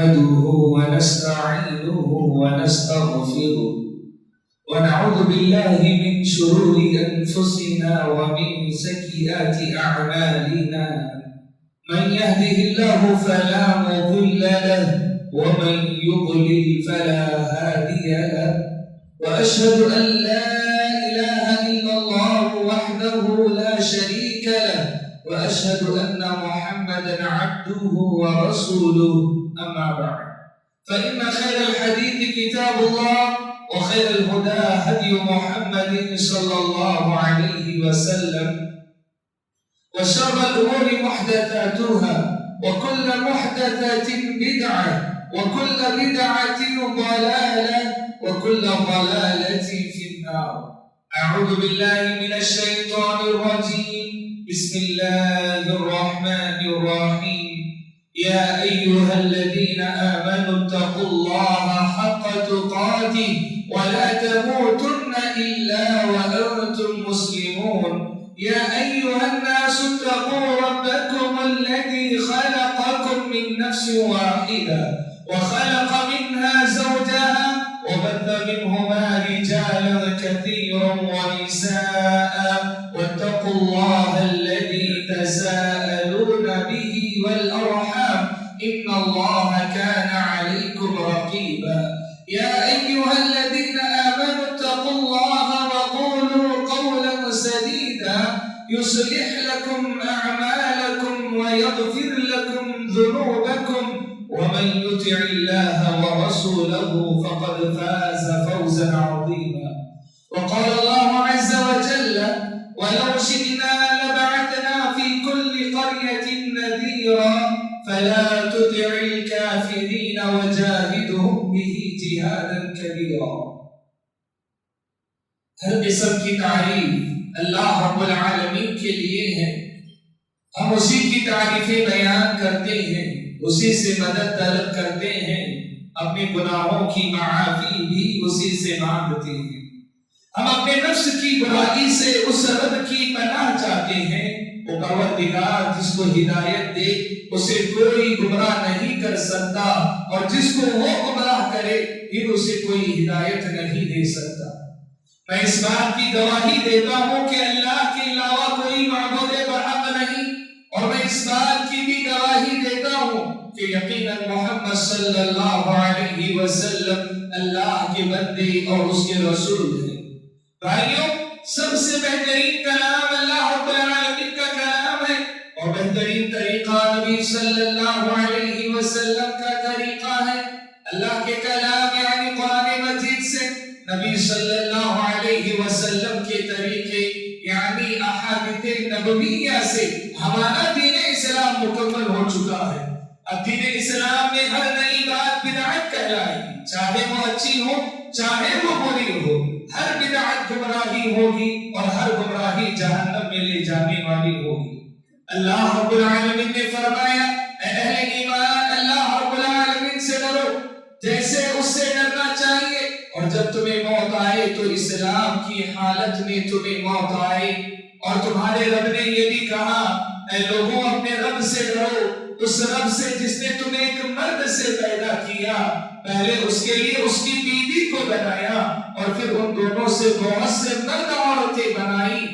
نحمده ونستعينه ونستغفره ونعوذ بالله من شرور أنفسنا ومن سيئات أعمالنا من يهده الله فلا مضل له ومن يضلل فلا هادي له وأشهد أن لا إله إلا الله وحده لا شريك له وأشهد أن محمدا عبده ورسوله أما بعد فإن خير الحديث كتاب الله وخير الهدى هدي محمد صلى الله عليه وسلم وشر الأمور محدثاتها وكل محدثة بدعة وكل بدعة ضلالة وكل ضلالة في النار. أعوذ بالله من الشيطان الرجيم. بسم الله الرحمن الرحيم. يا أيها الذين آمنوا اتقوا الله حق تقاته ولا تموتن إلا وأنتم مسلمون. يا أيها الناس اتقوا ربكم الذي خلقكم من نفس واحدة وخلق منها زوجها وبث منهما رجالا كثيرا ونساء واتقوا الله الذي تساءلون به والأرحام إن الله كان عليكم رقيبا. يا أيها الذين آمنوا اتقوا الله وقولوا قولا سديدا يصلح لكم أعمالكم ويغفر لكم ذنوبكم ومن يطع الله ورسوله فقد فاز فوزا عظيما. وقال الله عز وجل ولو شئنا لبعثنا في كل قرية نذيرا فلا تطع الكافرين وجاهدهم به جهادا كبيرا. ہر قسم کی تعریف اللہ رب العالمین کے لیے ہے. ہم اسی کی تعریفیں بیان کرتے ہیں, اسی سے مدد طلب کرتے ہیں, اپنے گناہوں کی معافی بھی اسی سے مانگتے ہیں. ہم اپنے نفس کی برائی سے اس رب کی پناہ چاہتے ہیں. وہ پروردگار جس کو ہدایت دے اسے کوئی گمراہ نہیں کر سکتا, اور جس کو وہ گمراہ کرے پھر اسے کوئی ہدایت نہیں دے سکتا. میں اس بات کی گواہی دیتا ہوں کہ اللہ کے علاوہ کوئی معبود برحق نہیں, اور میں اس بات کی بھی گواہی دیتا ہوں کہ یقیناً محمد صلی اللہ علیہ وسلم اللہ کے بندے اور اس کے رسول ہیں. بھائیوں, سب سے بہترین کلام اللہ رب العالمین کا کلام ہے, اور بہترین طریقہ نبی صلی اللہ علیہ وسلم کا طریقہ ہے. اللہ کے کلام یعنی قرآن مجید سے, نبی صلی اللہ علیہ وسلم کے طریقے یعنی احادیث نبویہ سے ہمارا دین اسلام مکمل ہو چکا ہے. اب دین اسلام میں ہر نئی بات بدعت کہلائے گی, چاہے وہ اچھی ہو چاہے وہ بری ہو. ہر بدعت گمراہی ہوگی اور ہر گمراہی جہنم میں لے جانے والی ہوگی. اللہ رب العالمین نے فرمایا اے اہل ایمان اللہ رب العالمین سے ڈرو جیسے اس سے ڈرنا چاہیے, اور جب تمہیں موت آئے تو اسلام کی حالت میں تمہیں موت آئے. اور تمہارے رب نے یہ بھی کہا اے لوگوں اپنے رب سے ڈرو, اس رب سے جس نے تمہیں ایک مرد سے پیدا کیا, پہلے اس کے لیے اس کی بیوی کو بنایا اور پھر ان دونوں سے بہت سے مرد عورتیں بنائی.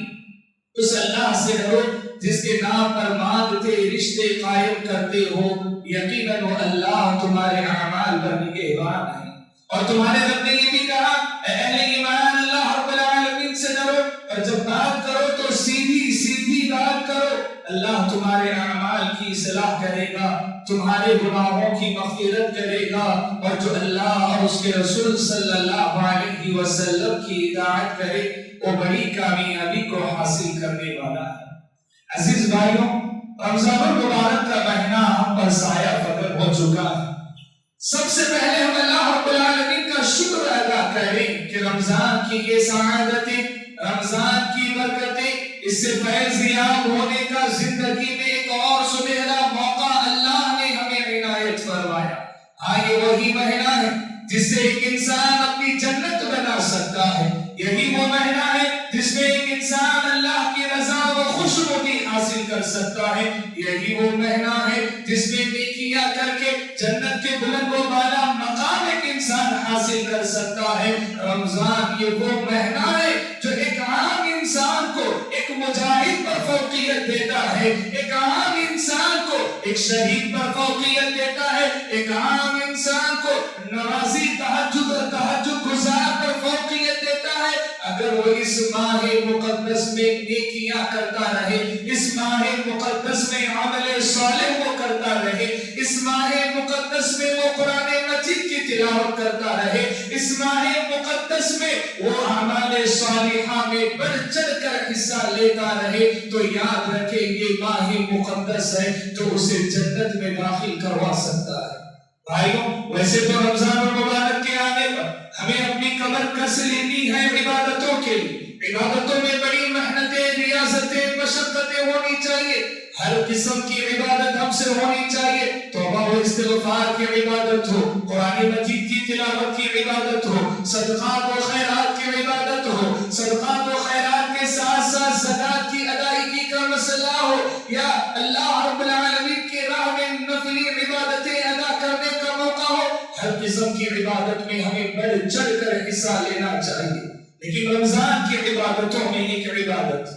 اس اللہ سے ڈرو جس کے نام پر مانگتے رشتے قائم کرتے ہو, یقیناً وہ اللہ تمہارے اعمال پر نگہبان ہے. اور تمہارے رب نے یہ بھی کہا اے اہل ایمان اللہ رب العالمین سے ڈرو, اور جب بات کرو تو سیدھی سیدھی بات کرو. اللہ تمہارے اعمال کی اصلاح کرے گا, تمہارے گناہوں کی مغفرت کرے گا, اور جو اللہ اور اس کے رسول صلی اللہ علیہ وسلم کی اطاعت کرے وہ بڑی کامیابی کو حاصل کرنے والا ہے. عزیز بھائیوں, رمضان المبارک کا مہینہ ہم پر سایہ فطر ہو چکا ہے. سب سے پہلے ہم اللہ رب العالمین کا شکر ادا کریں کہ رمضان کی یہ سعادتیں, رمضان کی برکتیں, اس سے فیض یاب ہونے کا زندگی میں ایک اور سنہرا موقع اللہ نے ہمیں عنایت فرمایا. ہاں, یہ وہی مہینہ ہے جس سے ایک انسان اپنی جنت بنا سکتا ہے. یہی وہ مہینہ ہے جس میں ایک انسان اللہ کی رضا و خوشنودی حاصل کر سکتا ہے. یہی وہ مہینہ ہے جس میں نیکی نیکیاں کر کے جنت کے بلند و بالا مقام ایک انسان حاصل کر سکتا ہے۔ رمضان یہ وہ مہینہ ہے جو ایک عام انسان کو ایک مجاہد پر فوقیت دیتا ہے، ایک عام انسان کو ایک شہید پر فوقیت دیتا ہے، ایک عام انسان کو نمازی تہجد اور تہجد گزار پر فوقیت دیتا ہے۔ اگر وہ اس ماہ مقدس میں نیکیاں کرتا رہے، اس ماہ مقدس میں عمل صالح وہ کرتا رہے، اس ماہ مقدس میں وہ قرآن مجید کی تلاوت کرتا رہے، اس ماہ مقدس میں وہ اعمال صالحہ میں بڑھ چڑھ کر حصہ لیتا رہے، تو یاد رکھیں یہ ماہ مقدس ہے جو اسے جنت میں داخل کروا سکتا ہے۔ بھائیوں، ویسے تو رمضان المبارک کے آنے پر ہمیں اپنی کمر کس لینی ہے عبادتوں کے لیے۔ عبادتوں میں بڑی محنتیں، ریاضتیں، مشقتیں ہونی چاہیے، ہر قسم کی عبادت ہم سے ہونی چاہیے۔ توبہ و استغفار کی عبادت ہو، قرآن مجید کی تلاوت کی عبادت ہو، صدقات و خیرات کی عبادت ہو، صدقات و خیرات کے ساتھ ساتھ زکات کی ادائیگی کا مسئلہ ہو، یا اللہ رب العالمین کی راہ میں نفلی عبادتیں ادا کرنے کا موقع ہو، ہر قسم کی عبادت میں ہمیں بڑھ چڑھ کر حصہ لینا چاہیے۔ لیکن رمضان کی عبادتوں میں ایک عبادت،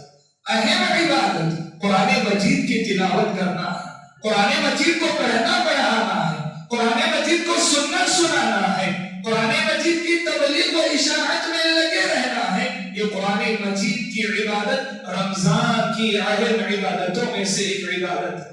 اہم عبادت، قرآن مجید کی تلاوت کرنا ہے، قرآن مجید کو پڑھنا پڑھانا ہے، قرآن مجید کو سننا سنانا ہے، قرآن مجید کی تبلیغ و اشاعت میں لگے رہنا ہے۔ یہ قرآن مجید کی عبادت رمضان کی اہم عبادتوں میں سے ایک عبادت ہے۔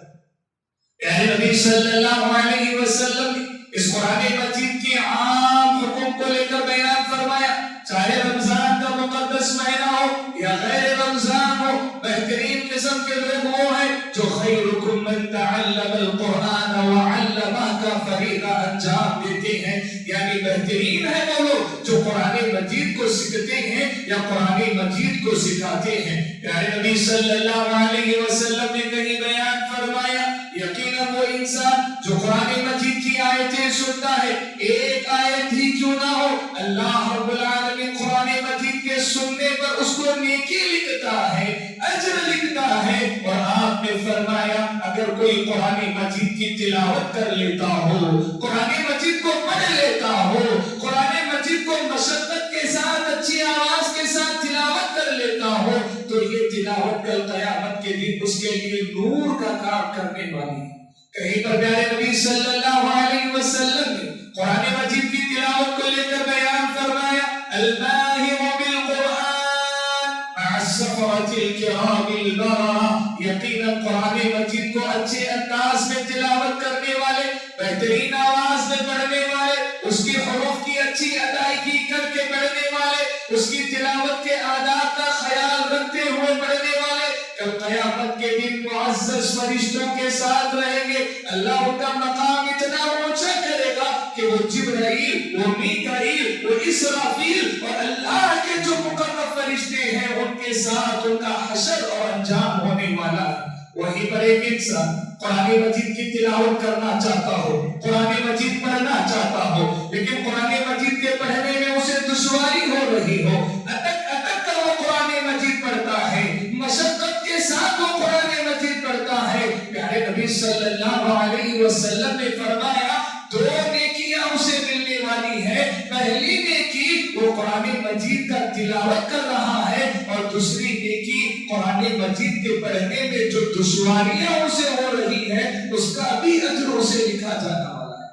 پیارے نبی صلی اللہ علیہ وسلم اس قرآن مجید کی عام حکم کو لے کر بیان فرمایا، چاہے رمضان کا مقدس مہینہ ہو یا غیر رمضان ہو، بہترین قسم کے لوگ وہ ہیں جو خیرکم من تعلم القرآن وعلمہ کا فریضہ انجام دیتے ہیں، یعنی بہترین ہے وہ لوگ جو قرآن مجید کو سیکھتے ہیں یا قرآن مجید کو سکھاتے ہیں۔ پیارے نبی صلی اللہ علیہ وسلم نے کہیں بیان فرمایا، یقیناً وہ انسان جو قرآن مجید کی آیتیں سنتا ہے، ایک آیت ہی کیوں نہ ہو، اللہ رب العالمین قرآن مجید کے سننے پر اس کو نیکی لکھتا ہے، اجر لکھتا ہے۔ اور آپ نے فرمایا اگر کوئی قرآن مجید کی تلاوت کر لیتا ہو، قرآن مجید کو پڑھ لیتا ہو، قرآن مجید کو مشقت کے ساتھ اچھی آواز کے ساتھ تلاوت کر لیتا ہو، تو یہ تلاوت کل قیامت کے دن اس کے لیے نور کا کام کرنے والی ہے۔ کہیں پر پیارے نبی صلی اللہ علیہ وسلم نے قرآن مجید کی تلاوت کو لے کر بیان فرمایا، الماہر بالقرآن مع السفرۃ الکرام البررہ، یقیناً قرآن مجید کو اچھے انداز میں تلاوت کرنے والے، بہترین آواز میں پڑھنے والے، اس کی حروف کی اچھی ادائیگی کر کے پڑھنے والے، اس کی تلاوت کے آداب کا خیال رکھتے ہوئے پڑھنے والے، کل قیامت کے دن معزز فرشتوں کے ساتھ رہیں گے۔ اللہ ان کا مقام اتنا اونچا کرے گا کہ وہ جبرائیل، وہ میکائیل، وہ اسرافیل اور اللہ کے جو مقرب فرشتے ہیں ان کے ساتھ ان کا حشر اور انجام ہونے والا ہے۔ وہیں پر ایک انسان قرآن مجید کی تلاوت کرنا چاہتا ہو، قرآن مجید پڑھنا چاہتا ہو، لیکن قرآن مجید کے پڑھنے میں اسے دشواری ہو رہی ہو، اٹک اٹک کر وہ قرآن مجید پڑھتا ہے، مشقت کے ساتھ وہ قرآن مجید پڑھتا ہے۔ پیارے نبی صلی اللہ علیہ وسلم نے فرمایا دو نیکیاں اسے ملنے والی ہے، پہلی نیکی وہ قرآن مجید کا تلاوت کر رہا ہے، اور دوسری نیکی قرآن مجید کے پڑھنے میں جو دشواریاں اسے ہو رہی ہے اس کا بھی اجر اسے لکھا جانا والا ہے۔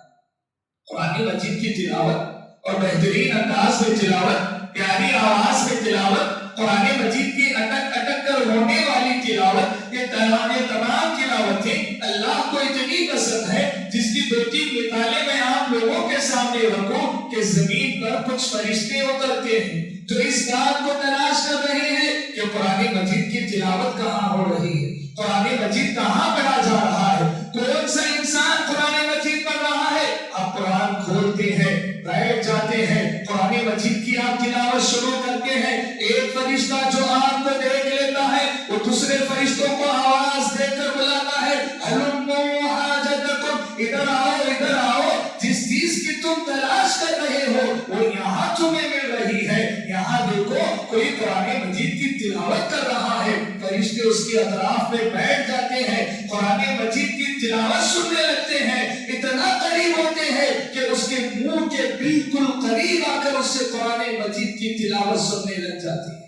قرآن مجید کی تلاوت اور بہترین انداز میں تلاوت، پیاری آواز میں تلاوت، قرآن مجید کی اٹک اٹک کر ہونے والی تلاوت، یہ تمام تلاوتیں اللہ کو اتنی پسند ہے جس کی دو تین مثالیں میں آپ لوگوں کے سامنے رکھوں کہ زمین پر کچھ فرشتے اترتے ہیں جو اس بات کو تلاش کر رہے ہیں کہ قرآن مجید کی تلاوت کہاں ہو رہی ہے، قرآن مجید کہاں پڑھا جا رہا ہے، کون سا انسان قرآن مجید پڑھ رہا ہے۔ آپ قرآن کھولتے ہیں، بیٹھ جاتے ہیں، قرآن مجید کی آپ تلاوت شروع کرتے ہیں، ایک فرشتہ جو آپ کو دیکھ لیتا ہے وہ دوسرے فرشتوں کو آواز دے کر بلاتا ہے، ہلموا حاجتکم، ادھر آؤ ادھر آؤ، جس چیز کی تم تلاش کر رہے ہو وہ یہاں تمہیں مل رہی ہے، یہاں دیکھو کوئی قرآن مجید کی تلاوت کر رہا ہے۔ فرشتے اس کے اطراف میں بیٹھ جاتے ہیں، قرآن مجید کی تلاوت سننے لگتے ہیں۔ ہوتے ہیں کہ اس کے منہ کے بالکل قریب آ کر اس سے قرآن مجید کی تلاوت سننے لگ جاتی ہے۔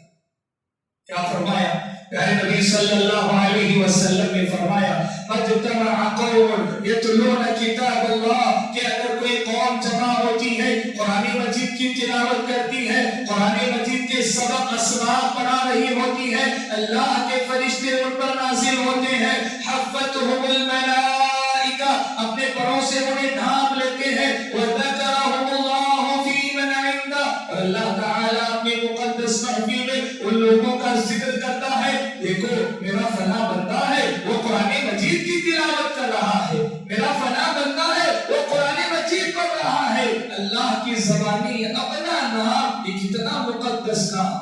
کیا فرمایا پیارے نبی صلی اللہ علیہ وسلم نے فرمایا مجتمع قوم یتلون کتاب اللہ، کہ اگر کوئی قوم جمع ہوتی ہے قرآن مجید کی تلاوت کرتی ہے، قرآن مجید کے سبق اسباق پڑھا رہی ہوتی ہے، اللہ کے فرشتے ان پر نازل ہوتے ہیں، حفتهم الملائکہ اپنے پروں سے انہیں ڈھانپ لیتے ہیں، وذکرهم اللہ فی من عنده، اور اللہ تعالیٰ اپنے مقدس محفل میں ان لوگوں کا ذکر کرتا ہے، دیکھو میرا فلاں بندہ ہے وہ قرآن مجید کی تلاوت کر رہا ہے، میرا فلاں بندہ ہے وہ قرآن مجید پڑھ رہا ہے۔ اللہ کی زبانی اپنا نام، یہ کتنا مقدس نام،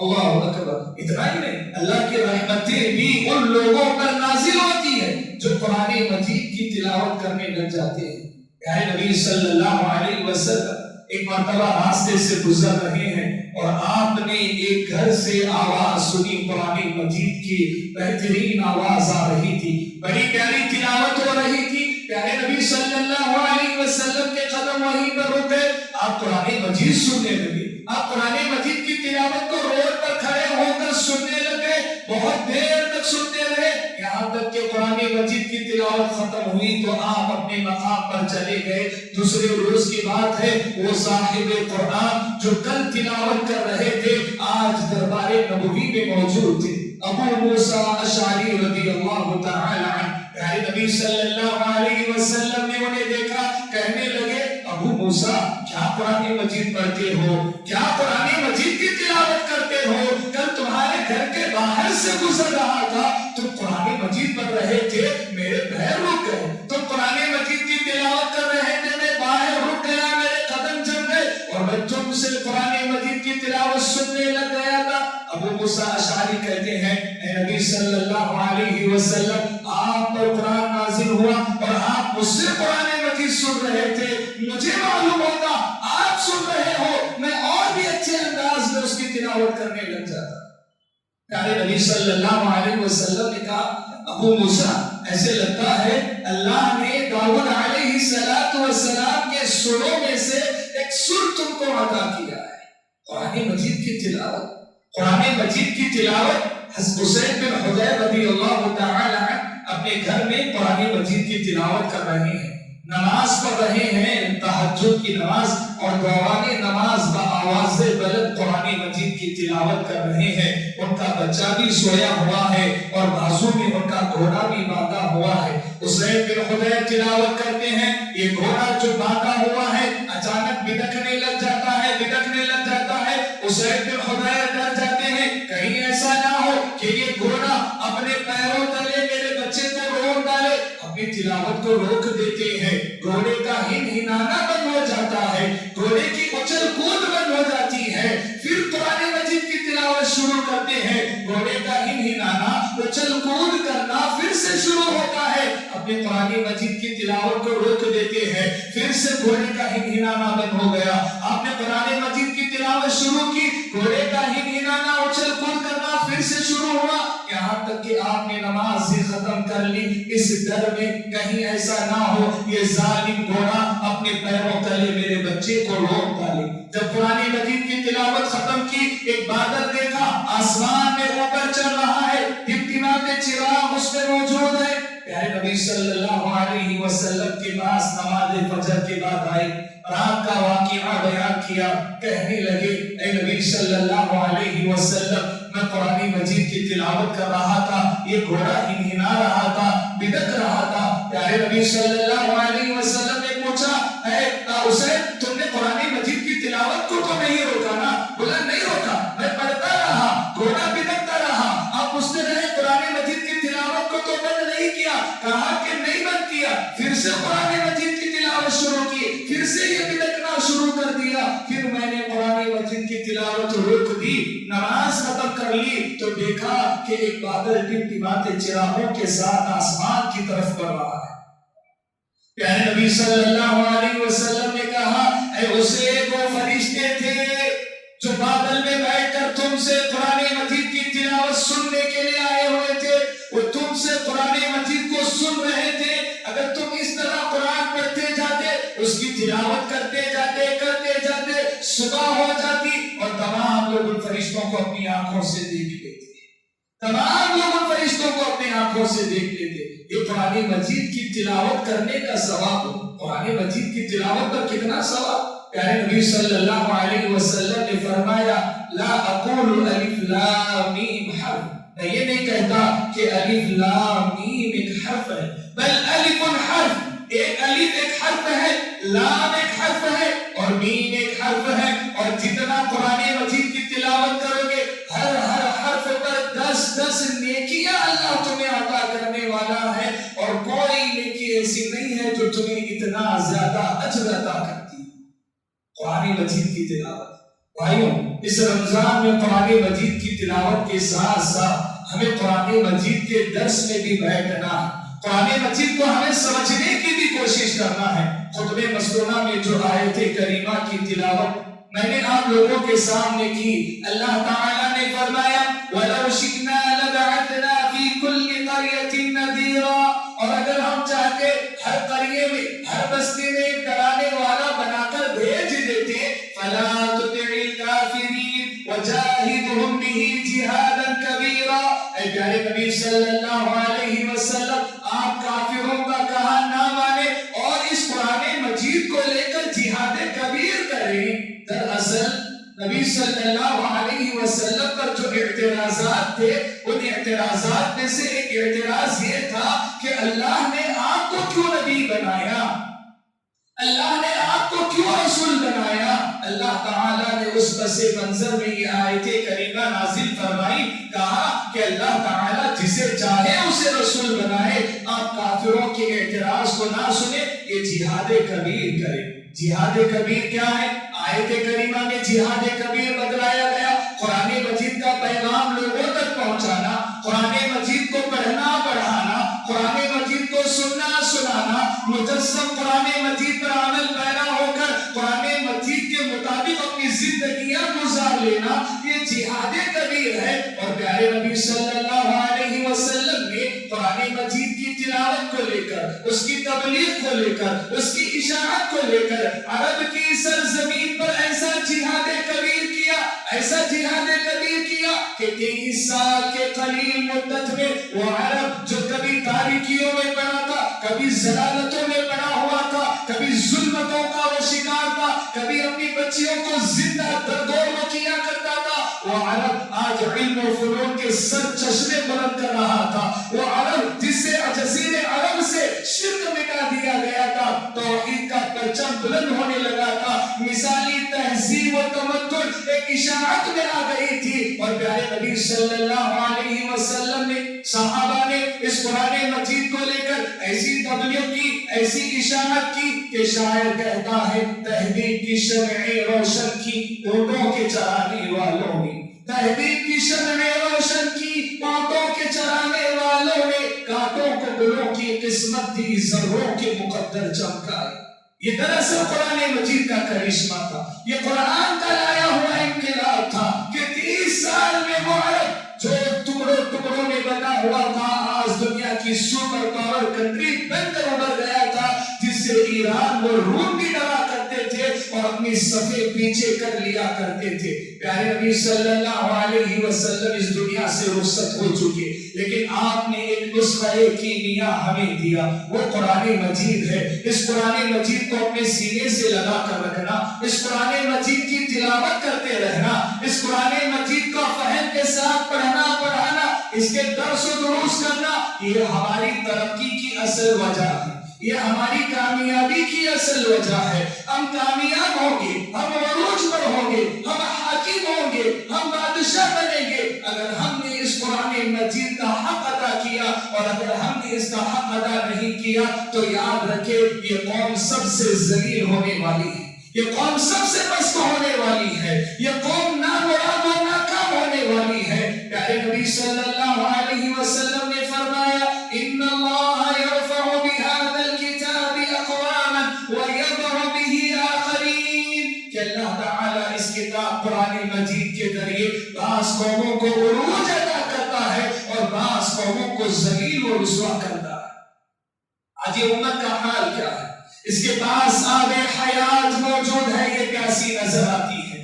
اللہ اکبر۔ اتنا ہی نہیں، اللہ کی رحمتیں بھی ان لوگوں پر نازل ہوتی ہے جو قرآن مجید کی تلاوت کرنے لگ جاتے ہیں۔ پیارے نبی صلی اللہ علیہ وسلم ایک مرتبہ راستے سے گزر رہے ہیں اور آپ نے ایک گھر سے آواز سنی، قرآن مجید کی بہترین آواز آ رہی تھی، بڑی پیاری تلاوت ہو رہی تھی۔ پیارے نبی صلی اللہ علیہ وسلم کے قدم وہیں پر رک گئے، آپ قرآن مجید سننے لگے، آپ قرآن مجید کی تلاوت کو روڈ پر کھڑے ہو کر سننے لگے، بہت دیر تک سنتے رہے، یہاں تک کہ قرآن مجید کی تلاوت ختم ہوئی تو آپ اپنے مقام پر چلے گئے۔ دوسرے روز کی بات ہے، وہ صاحب قرآن جو کل تلاوت کر رہے تھے آج دربار نبوی میں موجود تھے، ابو موسیٰ اشعری رضی اللہ تعالی عنہ۔ پیارے نبی صلی اللہ علیہ وسلم نے انہیں دیکھا، کہنے لگے ابو موسیٰ کیا قرآن مجید پڑھتے ہو، کیا قرآن مجید کی تلاوت کرتے ہو؟ کل تمہارے گھر کے باہر سے گزر رہا تھا، تم قرآن مجید پڑھ رہے تھے، میرے پیر رک گئے، تم قرآن مجید کی تلاوت کر رہے تھے، میں باہر رک گیا، میرے قدم جم گئے اور میں تم سے قرآن مجید کی تلاوت سننے لگ گیا تھا۔ ابو موسیٰ اشعری کہتے ہیں اے نبی صلی اللہ علیہ وسلم، آپ پر قرآن نازل ہوا اور آپ مجھ سے قرآن مجید سن رہے تھے، مجھے معلوم ہوتا آپ سن رہے ہو، میں اور بھی اچھے انداز میں اس کی تلاوت کرنے لگ جاتا۔ پیارے نبی صلی اللہ علیہ وسلم نے کہا ابو موسیٰ ایسے لگتا ہے اللہ نے داؤد علیہ السلام کے سروں میں سے ایک سر تم کو عطا کیا ہے، قرآن مجید کی تلاوت۔ قرآن مجید کی تلاوت حسین بن حضیر رضی اللہ تعالی عنہ اپنے گھر میں قرآن مجید کی تلاوت کر رہے ہیں، نماز پڑھ رہے ہیں، تہجد کی نماز اور دوران نماز بآواز بلند قرآن مجید کی تلاوت کر رہے ہیں۔ ان کا بچہ بھی سویا ہوا ہے اور بازو میں ان کا گھوڑا بھی باندھا ہوا ہے۔ حسین بن حضیر تلاوت کرتے ہیں، یہ گھوڑا جو باندھا ہوا ہے اچانک بھٹکنے لگ جاتا ہے، بھٹکنے لگ جاتا ہے۔ حسین بن حضیر ڈر جاتے ہیں کہیں ایسا نہ ہو کہ یہ گھوڑا اپنے پیروں تلے میرے بچے کو روک ڈالے، اپنی تلاوت کو روک دیتے ہیں، گھوڑے کا ہنہنانا بند ہو جاتا ہے، گھوڑے کی اچھل کود بند ہو جاتی ہے، پھر قرآن مجید کی تلاوت شروع کرتے ہیں، گھوڑے کا ہنہنانا، اچھل کود کرنا پھر سے شروع ہوتا ہے، اپنے قرآن مجید کی تلاوت کو روک دیتے ہیں، پھر سے گھوڑے کا ہنہنانا بند ہو گیا، آپ نے قرآن مجید کی تلاوت شروع کی، گھوڑے کا ہنہنانا، اچھل کود کرنا پھر سے شروع ہوا، یہاں تک کہ آپ نے نماز ہی ختم کر لی، اس ڈر میں کہیں ایسا نہ ہو یہ ظالم گھوڑا اپنے پیروں تلے میرے بچے کو روک ڈالے۔ جب قرآن مجید کی تلاوت ختم کی، ایک بادل دیکھا آسمان میں اوپر چل رہا ہے، ٹمٹماتے چراغ اس میں موجود ہے۔ پیارے نبی صلی اللہ علیہ وسلم کے پاس نماز فجر کے بعد آئے، رات کا واقعہ بیان کیا، کہنے لگے اے نبی صلی اللہ علیہ وسلم میں قرآن مجید کی تلاوت کر رہا تھا، یہ گھوڑا ہنہنا رہا تھا، بدک رہا تھا۔ پیارے نبی صلی اللہ علیہ وسلم نے پوچھا اے حسین تم نے قرآن مجید کی تلاوت کو تو نہیں روکا نا؟ بولا نہیں روکا، میں پڑھتا رہا، گھوڑا بدکتا رہا، آپ پوچھتے رہے قرآن مجید کی تلاوت کو تو بند نہیں کیا؟ کہا کہ نہیں بند کیا، پھر سے قرآن مجید کی تلاوت شروع کی، پھر سے یہ بدکنا شروع کر دیا، پھر میں نے قرآن مجید کی تلاوت روک دی، نماز ختم کر لی تو دیکھا کہ ایک بادل ٹمٹماتے چراغوں کے ساتھ آسمان کی طرف بڑھ رہا ہے۔ پیارے نبی صلی اللہ علیہ وسلم نے کہا اے حسین وہ فرشتے تھے جو بادل میں بیٹھ کر تم سے قرآن مجید کی تلاوت سننے کے لیے آئے ہوئے تھے، وہ تم سے قرآن مجید کو سن رہے تھے، اگر تم اس طرح قرآن پڑھتے جاتے جاتی اور تمام لوگ ان فرشتوں کو اپنی آنکھوں سے دیکھ لیتے، تمام لوگ ان فرشتوں کو اپنی آنکھوں سے دیکھ لیتے۔ یہ قرآن مجید کی تلاوت کرنے کا ثواب، قرآن مجید کی تلاوت پر کتنا ثواب۔ پیارے نبی صلی اللہ علیہ وسلم نے فرمایا لا اقول الف لام میم حرف، میں یہ نہیں کہتا کہ الف لام میم ایک حرف ہے، بل الف حرف، ایک الف ایک حرف ہے، لام ایک حرف ہے اور میم ایک حرف ہے، اور جتنا قرآن مجید کی تلاوت کرو گے ہر حرف پر 10 نیکیاں اللہ تمہیں عطا کرنے والا ہے، اور کوئی نیکی ایسی نہیں ہے جو تمہیں اتنا زیادہ اجر عطا کرتی ہے۔ قرآن مجید کی تلاوت، بھائیوں اس رمضان میں قرآن مجید کی تلاوت کے ساتھ ساتھ ہمیں قرآن مجید کے درس میں بھی بیٹھنا ہے، قرآن مجید کو ہمیں سمجھنے کی بھی کوشش کرنا ہے۔ خطبہ مسنونہ میں جو آیت کریمہ کی تلاوت میں نے آپ لوگوں کے سامنے کی، اللہ تعالیٰ نے فرمایا وَلَوْ شِئْنَا لَبَعَثْنَا فِي كُلِّ قَرْيَةٍ نَذِيرًا، اور اگر ہم چاہتے ہر قریے میں ہر بستی میں ایک ڈرانے والا بنا کر بھیج دیتے، فَلَا تُطِعِ الْكَافِرِينَ وَجَاهِدْهُمْ بِهِ جِهَادًا كَبِيرًا۔ اے پیارے نبی صلی اللہ علیہ وسلم آپ کافروں کا کہا نہ مانے اور اس قرآن مجید کو لے کر جہاد کبیر کریں۔ دراصل نبی صلی اللہ علیہ وسلم پر جو اعتراضات تھے ان اعتراضات میں سے ایک اعتراض یہ تھا کہ اللہ نے آپ کو کیوں نبی بنایا، اللہ نے آپ کو کیوں رسول بنایا۔ اللہ تعالیٰ نے اس پس منظر میں یہ آیت کریمہ نازل فرمائی، کہا کہ اللہ تعالیٰ جسے چاہے اسے رسول بنائے، آپ کافروں کے اعتراض کو نہ سنیں، یہ جہاد کبیر کریں۔ جہاد کبیر کیا ہے؟ آیت کریمہ میں جہاد کبیر بتلایا گیا، قرآن مجید کا پیغام لوگوں تک پہنچانا، قرآن مجید کو پڑھنا پڑھانا، قرآن مجید کو سننا سنانا، مجسم قرآن مجید پر عمل پیرا ہو کر قرآن مجید کے مطابق اپنی زندگیاں گزار لینا، یہ جہاد کبیر ہے۔ اور پیارے نبی صلی اللہ علیہ وسلم نے قرآن مجید کی تلاوت کو لے کر، اس کی تبلیغ کو لے کر، اس کی اشاعت کو لے کر عرب کی سرزمین پر ایسا جہاد کبیر کیا، ایسا جہاد کبیر کیا کہ 23 سال کے قلیل مدت میں وہ عرب جو کبھی تاریکیوں میں پڑا تھا، کبھی ضلالتوں میں پڑا ہوا تھا، کبھی ظلمتوں کا وہ شکار تھا، کبھی اپنی بچیوں کو زندہ دردور کیا کرتا تھا، وہ عرب آج علم و فنون کے سر چشمے بلند کر رہا تھا۔ وہ عرب جس سے جزیرے عرب سے شرک مٹا دیا گیا تھا، توحید کا پرچم بلند ہونے لگا تھا، مثالی تہذیب و تمدن ایک اشاعت میں آ گئی تھی، اور پیارے نبی صلی اللہ علیہ وسلم نے، صحابہ نے اس قرآن مجید کو لے کر ایسی تبلیغ کی، ایسی اشاعت کی کہ شاعر کہتا ہے تہذیب کی شمعیں روشن کی اونٹوں کے چرانے والوں نے، تہذیب کی شمعیں روشن کی اونٹوں کے چرانے والوں نے، کانٹوں کو گلوں کی قسمت دی ذروں کے مقدر چمکائے۔ یہ دراصل قرآن مجید کا کرشمہ تھا، یہ قرآن کا لایا ہوا انقلاب تھا کہ 30 سال میں وہ عرب جو ٹکڑوں ٹکڑوں میں بنا ہوا تھا آج دنیا کی سپر پاور کنٹری بن کر ابھر گیا تھا، جس سے ایران و روم بھی ڈرا کرتے تھے اور اپنی صفیں پیچھے کر لیا کرتے تھے۔ پیارے نبی صلی اللہ علیہ وسلم اس دنیا سے رخصت ہو چکے، لیکن آپ نے ایک نسخہ کیمیا ہمیں دیا، وہ قرآن مجید ہے۔ اس قرآن مجید کو اپنے سینے سے لگا کر رکھنا، اس قرآن مجید کی تلاوت کرتے رہنا، اس قرآن مجید کو فہم کے ساتھ پڑھنا پڑھانا، اس کے درس و دروس کرنا، یہ ہماری ترقی کی اصل وجہ ہے، یہ ہماری کامیابی کی اصل وجہ ہے۔ ہم کامیاب ہوں گے، ہم عروج پر ہوں گے، ہم حاکم ہوں گے، ہم بادشاہ بنیں گے اگر ہم نے اس قرآن مجید کا حق ادا کیا، اور اگر ہم نے اس کا حق ادا نہیں کیا تو یاد رکھے یہ قوم سب سے ذلیل ہونے والی ہے، یہ قوم سب سے پست ہونے والی ہے، یہ قوم نامراد و ناکام ہونے والی ہے۔ پیارے نبی صلی اللہ علیہ وسلم نے فرمایا ان اللہ یرفع بهذا الكتاب اقواما ويضع به آخرین، کہ اللہ تعالیٰ اس کتاب قرآن مجید کے ذریعے بعض قوموں کو عروج عطا کرتا ہے اور بعض قوموں کو ذلیل و رسوا کرتا ہے۔ آج یہ امت کا حال کیا ہے؟ اس کے پاس آب حیات موجود ہے، یہ پیاسی نظر آتی ہے،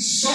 100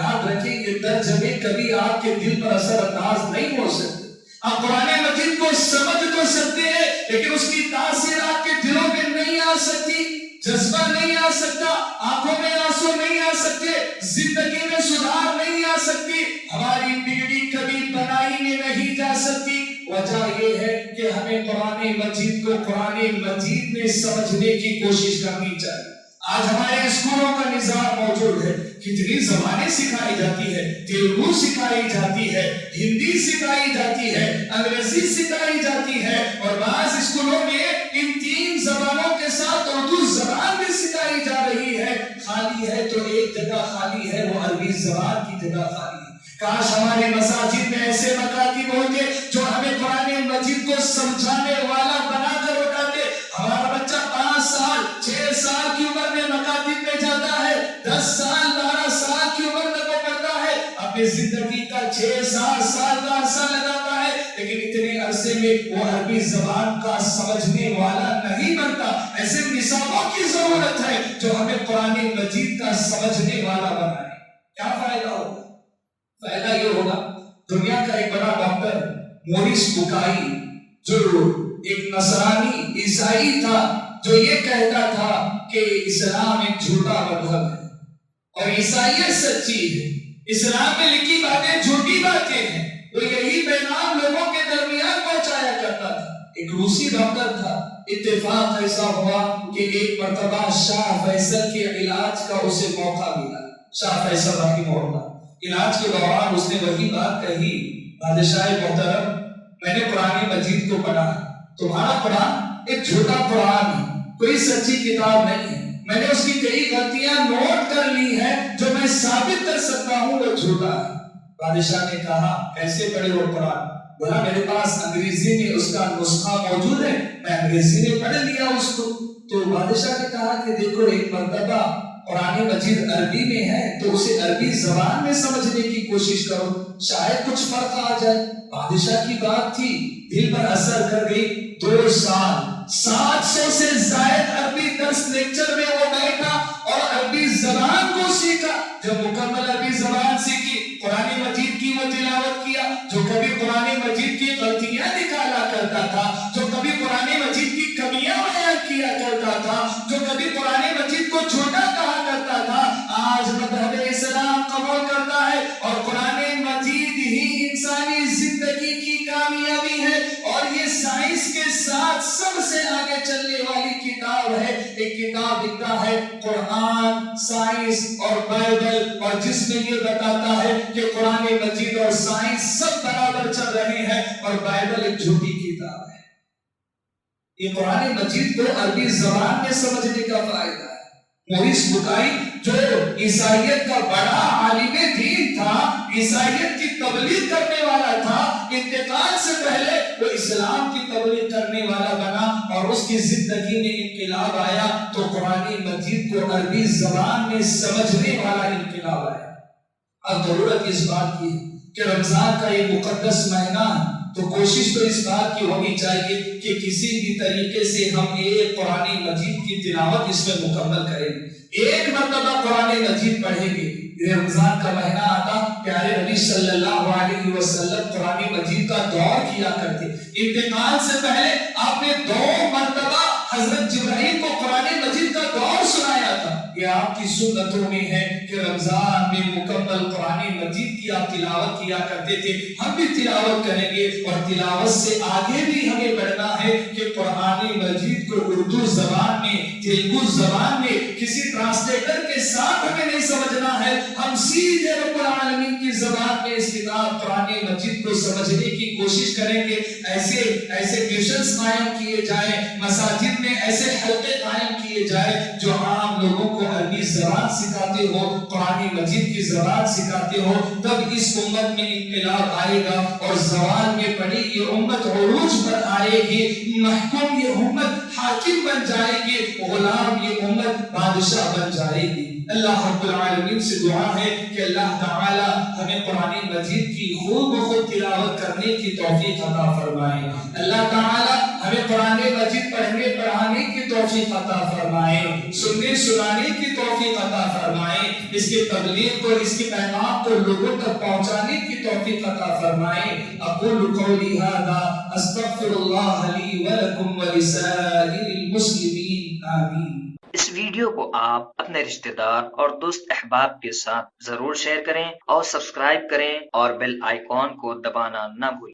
یاد رکھیں یہ ترجمے کبھی آپ کے دل پر اثر انداز نہیں ہو سکتے. آپ قرآن مجید کو سمجھ تو سکتے ہیں لیکن اس کی تاثیر آپ کے دلوں میں نہیں آ سکتی، جذبہ نہیں آ سکتا، آنکھوں میں آنسو نہیں آ سکتے، زندگی میں سدھار نہیں آ سکتی، ہماری بگڑی کبھی بنائی میں نہیں جا سکتی. وجہ یہ ہے کہ ہمیں قرآن مجید کو قرآن مجید میں سمجھنے کی کوشش کرنی چاہیے. آج ہمارے اسکولوں کا نظام موجود ہے، کتنی زبانیں سکھائی جاتی ہے، تیلگو سکھائی جاتی ہے، ہندی سکھائی جاتی ہے، انگریزی سکھائی جاتی ہے، اور بعض اسکولوں میں ان 3 زبانوں کے ساتھ اردو زبان بھی سکھائی جا رہی ہے. خالی ہے تو ایک جگہ خالی ہے، وہ عربی زبان کی جگہ خالی ہے. کاش ہمارے مساجد میں ایسے مکاتب ہوتے جو ہمیں قرآن مجید کو سمجھانے والا بنا کر اٹھاتے. ہمارا بچہ 5 سال 6 سال کی عمر میں مکاتب میں جاتا ہے، 10 سال 12 سال کی عمر میں وہ پڑھتا ہے، اپنی زندگی کا 6-7 سال کا عرصہ لگاتا ہے، لیکن اتنے عرصے میں وہ عربی زبان کا سمجھنے والا نہیں بنتا. ایسے نصابوں کی ضرورت ہے جو ہمیں قرآن مجید کا سمجھنے والا بنائے. کیا فائدہ ہوگا؟ فائدہ یہ ہوگا، دنیا کا ایک بڑا ڈاکٹر موریس بکائی جو ایک نصرانی عیسائی تھا، جو یہ کہتا تھا کہ اسلام ایک جھوٹا مذہب ہے اور عیسائیت سچی ہے، اسلام میں لکھی باتیں جھوٹی باتیں ہیں. وہ یہی پیغام لوگوں کے درمیان پہنچایا کرتا تھا. ایک روسی ڈاکٹر تھا. اتفاق ایسا ہوا کہ ایک مرتبہ شاہ فیصل کے علاج کا اسے موقع ملا. شاہ فیصل رحمہ اللہ علاج کے دوران اس نے وہی بات کہی، بادشاہ محترم میں نے قرآن مجید کو پڑھا، تمہارا قرآن ایک جھوٹا قرآن ہے، کوئی سچی کتاب نہیں ہے. میں نے اس کی کئی غلطیاں نوٹ کر لی ہیں، جو میں ثابت کر سکتا ہوں وہ جھوٹا ہے. بادشاہ نے کہا کیسے پڑھے وہ قرآن؟ بولا میرے پاس انگریزی میں اس کا نسخہ موجود ہے، میں انگریزی میں پڑھ لیا اس کو. تو بادشاہ نے کہا کہ دیکھو ایک مرتبہ قرآن مجید عربی میں ہے تو اسے عربی زبان میں سمجھنے کی کوشش کرو، شاید کچھ فرق آ جائے. بادشاہ کی بات تھی، دل پر اثر کر گئی. 2 سال 700 سے زائد عربی درس لیکچر میں وہ بیٹھا اور عربی زبان کو سیکھا. جب مکمل عربی زبان سیکھی، قرآن مجید کی وہ تلاوت کیا. جو کبھی قرآن مجید کی غلطیاں نکالا کرتا تھا، جو کبھی قرآن مجید کی کمیاں بیان کیا کرتا تھا، جو کبھی قرآن مجید کو چھوٹا کہا کرتا تھا، آج مذہب اسلام قبول کرتا ہے اور قرآن مجید ہی انسانی زندگی کی کامیابی ہے. اور یہ سائنس کے ساتھ سب سے آگے چلنے والی کتاب ہے. ایک کتاب لکھتا ہے قرآن، سائنس اور بائبل، اور جس میں یہ بتاتا ہے کہ قرآن مجید اور سائنس سب برابر چل رہے ہیں اور بائبل ایک جھوٹی کتاب ہے. یہ قرآن مجید کو عربی زبان میں سمجھنے کا فائدہ ہے. موریس بکائی جو عیسائیت کا بڑا عالم دین تھا، عیسائیت کی تبلیغ کرنے والا تھا، انتقال سے پہلے وہ اسلام کی تبلیغ کرنے والا بنا اور اس کی زندگی میں انقلاب آیا تو قرآن مجید کو عربی زبان میں سمجھنے والا انقلاب آیا. اب ضرورت اس بات کی کہ رمضان کا یہ مقدس مہینہ تو کوشش تو اس بات کی ہونی چاہیے کہ کسی بھی طریقے سے ہم ایک قرآن مجید کی تلاوت اس میں مکمل کریں. ایک مرتبہ قرآن مجید پڑھیں گے. رمضان کا مہینہ آتا، پیارے نبی صلی اللہ علیہ وسلم قرآن مجید کا دور کیا کرتے. انتقال سے پہلے آپ نے 2 مرتبہ حضرت جبرائیل کو قرآن مجید کا دور سنایا تھا. یہ آپ کی سنتوں میں ہے کہ رمضان میں مکمل قرآن مجید کی آپ تلاوت کیا کرتے تھے. ہم بھی تلاوت کریں گے اور تلاوت سے آگے بھی ہمیں بڑھنا ہے کہ قرآن مجید کو اردو زبان میں، تیلگو زبان میں کسی ٹرانسلیٹر کے ساتھ ہمیں نہیں سمجھنا ہے. ہم سیدھے رب العالمین کی زبان میں اس کتاب قرآن مجید کو سمجھنے کی کوشش کریں گے. ایسے ٹیوشنز قائم کیے جائیں، مساجد میں ایسے حلقے قائم کیے جائیں جو عام لوگوں کو عربی زبان سکھاتے ہو، قرآن مجید کی زبان سکھاتے ہو. تب اس امت میں انقلاب آئے گا اور زوال میں پڑی یہ امت عروج پر آئے گی. محکوم یہ امت حاکم بن جائے گی، غلام یہ امت بادشاہ بن جائے گی. اللہ رب العالمین سے دعا ہے کہ اللہ تعالی ہمیں قرآن مجید کی خوب تلاوت کرنے کی توفیق عطا فرمائے. اللہ تعالی ہمیں قرآن مجید پڑھنے پڑھانے کی توفیق عطا فرمائے، سننے سنانے کی توفیق عطا فرمائے. اس کے تبلیغ اور اس کے پیغام کو لوگوں تک پہنچانے کی توفیق عطا فرمائے. اقول قولی ھذا استغفر اللہ لی ولکم ولسائر المسلمین آمین. اس ویڈیو کو آپ اپنے رشتہ دار اور دوست احباب کے ساتھ ضرور شیئر کریں اور سبسکرائب کریں اور بیل آئیکن کو دبانا نہ بھولیں.